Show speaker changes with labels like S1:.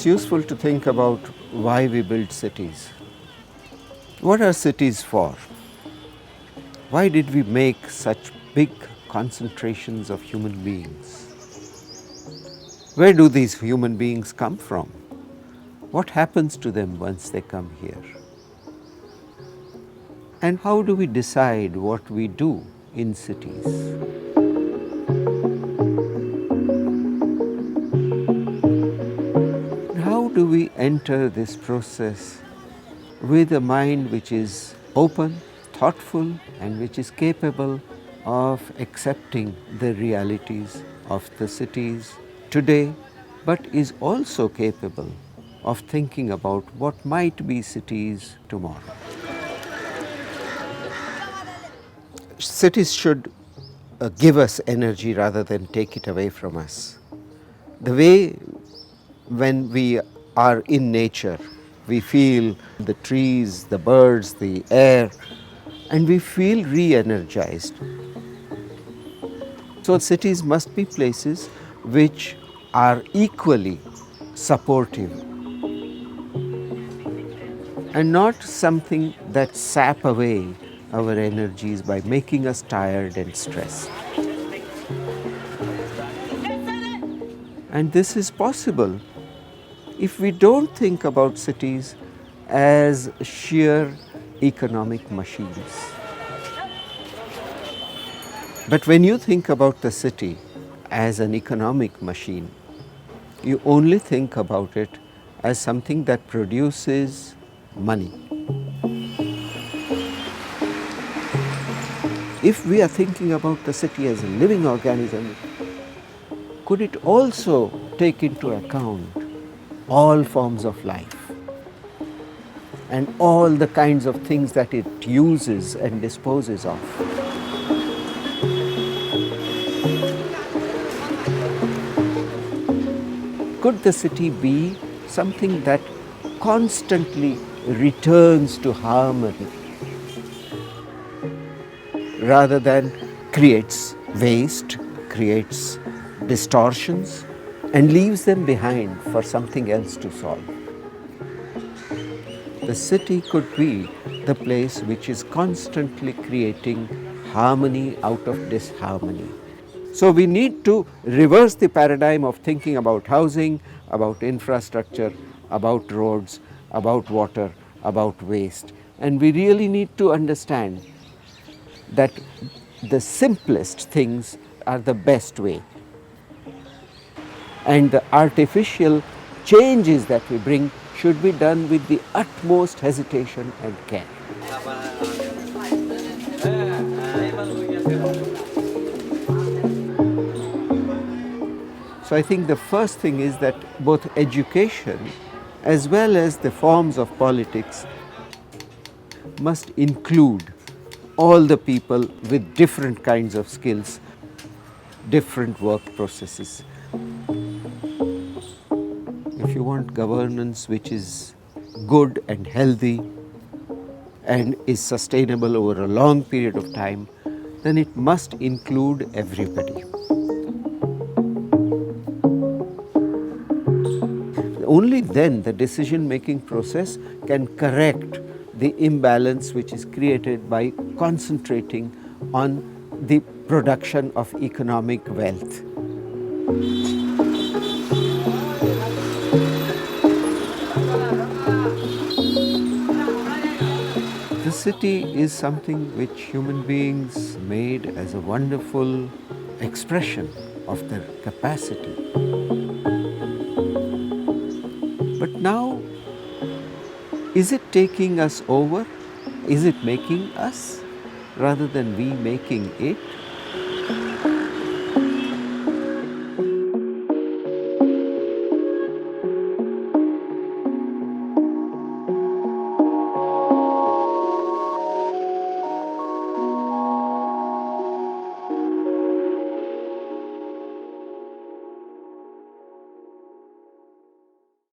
S1: It's useful to think about why we build cities. What are cities for? Why did we make such big concentrations of human beings? Where do these human beings come from? What happens to them once they come here? And how do we decide what we do in cities? How do we enter this process with a mind which is open, thoughtful, and which is capable of accepting the realities of the cities today, but is also capable of thinking about what might be cities tomorrow? Cities should give us energy rather than take it away from us. The way when we are in nature, we feel the trees, the birds, the air, and we feel re-energized. So cities must be places which are equally supportive and not something that sap away our energies by making us tired and stressed. And this is possible if we don't think about cities as sheer economic machines. But when you think about the city as an economic machine, you only think about it as something that produces money. If we are thinking about the city as a living organism, could it also take into account all forms of life and all the kinds of things that it uses and disposes of? Could the city be something that constantly returns to harmony rather than creates waste, creates distortions, and leaves them behind for something else to solve? The city could be the place which is constantly creating harmony out of disharmony. So we need to reverse the paradigm of thinking about housing, about infrastructure, about roads, about water, about waste. And we really need to understand that the simplest things are the best way. And the artificial changes that we bring should be done with the utmost hesitation and care. So I think the first thing is that both education as well as the forms of politics must include all the people with different kinds of skills, different work processes. If you want governance which is good and healthy and is sustainable over a long period of time, then it must include everybody. Only then the decision-making process can correct the imbalance which is created by concentrating on the production of economic wealth. The city is something which human beings made as a wonderful expression of their capacity. But now, is it taking us over? Is it making us rather than we making it?